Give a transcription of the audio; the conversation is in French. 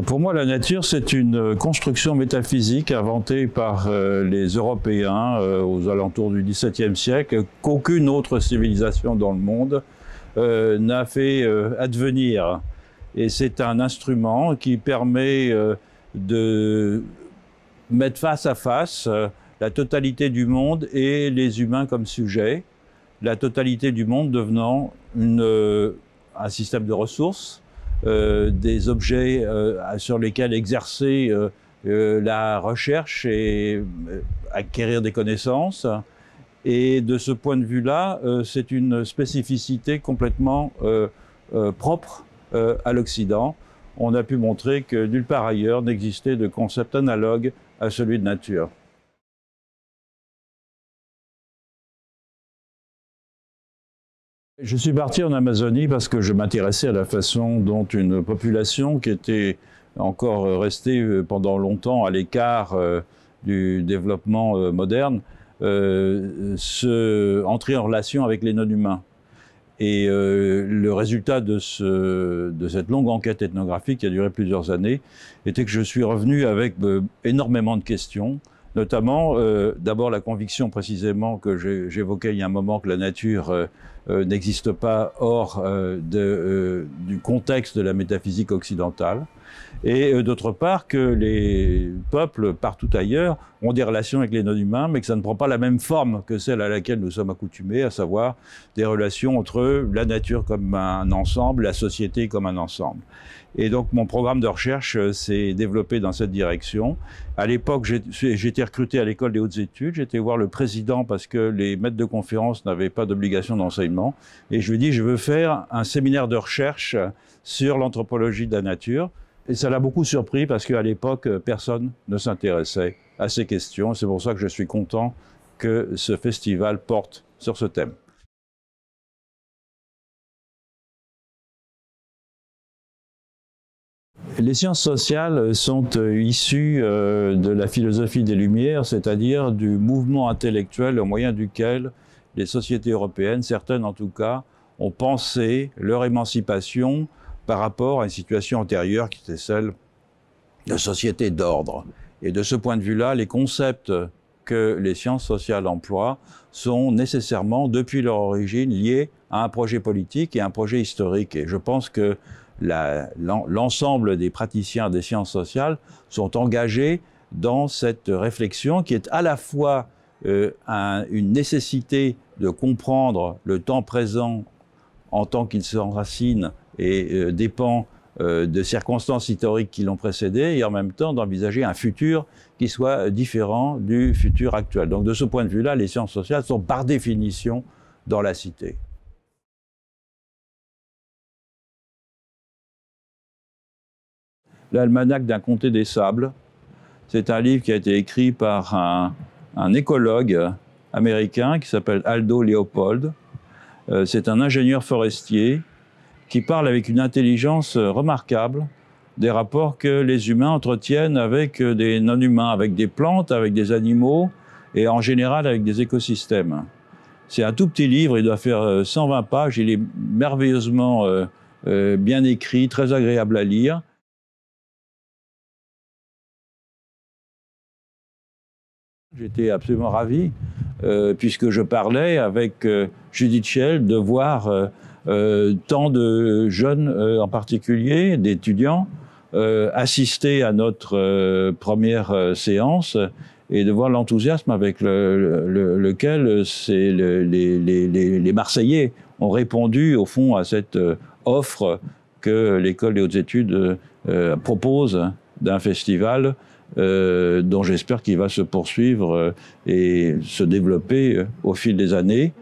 Pour moi, la nature, c'est une construction métaphysique inventée par les Européens aux alentours du XVIIe siècle, qu'aucune autre civilisation dans le monde n'a fait advenir. Et c'est un instrument qui permet de mettre face à face la totalité du monde et les humains comme sujets, la totalité du monde devenant un système de ressources, des objets sur lesquels exercer la recherche et acquérir des connaissances. Et de ce point de vue-là, c'est une spécificité complètement propre à l'Occident. On a pu montrer que nulle part ailleurs n'existait de concept analogue à celui de nature. Je suis parti en Amazonie parce que je m'intéressais à la façon dont une population qui était encore restée pendant longtemps à l'écart du développement moderne entrait en relation avec les non-humains. Et le résultat de cette longue enquête ethnographique qui a duré plusieurs années était que je suis revenu avec énormément de questions, notamment d'abord la conviction précisément que j'évoquais il y a un moment que la nature n'existe pas hors du contexte de la métaphysique occidentale, et d'autre part que les peuples partout ailleurs ont des relations avec les non-humains, mais que ça ne prend pas la même forme que celle à laquelle nous sommes accoutumés, à savoir des relations entre la nature comme un ensemble, la société comme un ensemble. Et donc mon programme de recherche s'est développé dans cette direction. À l'époque, j'ai été recruté à l'école des hautes études, j'étais voir le président parce que les maîtres de conférences n'avaient pas d'obligation d'enseignement, et je lui ai dit je veux faire un séminaire de recherche sur l'anthropologie de la nature. Et ça l'a beaucoup surpris parce qu'à l'époque, personne ne s'intéressait à ces questions. C'est pour ça que je suis content que ce festival porte sur ce thème. Les sciences sociales sont issues de la philosophie des Lumières, c'est-à-dire du mouvement intellectuel au moyen duquel les sociétés européennes, certaines en tout cas, ont pensé leur émancipation par rapport à une situation antérieure qui était celle de société d'ordre. Et de ce point de vue-là, les concepts que les sciences sociales emploient sont nécessairement, depuis leur origine, liés à un projet politique et un projet historique. Et je pense que l'ensemble des praticiens des sciences sociales sont engagés dans cette réflexion qui est à la fois une nécessité de comprendre le temps présent en tant qu'il s'enracine et dépend de circonstances historiques qui l'ont précédé, et en même temps d'envisager un futur qui soit différent du futur actuel. Donc de ce point de vue-là, les sciences sociales sont par définition dans la cité. L'Almanach d'un comté des sables, c'est un livre qui a été écrit par un écologue américain qui s'appelle Aldo Leopold. C'est un ingénieur forestier qui parle avec une intelligence remarquable des rapports que les humains entretiennent avec des non-humains, avec des plantes, avec des animaux et en général avec des écosystèmes. C'est un tout petit livre, il doit faire 120 pages, il est merveilleusement bien écrit, très agréable à lire. J'étais absolument ravi, puisque je parlais avec Judith Schell, de voir tant de jeunes en particulier, d'étudiants, assister à notre première séance et de voir l'enthousiasme avec lequel les Marseillais ont répondu au fond à cette offre que l'École des hautes études propose d'un festival dont j'espère qu'il va se poursuivre et se développer au fil des années.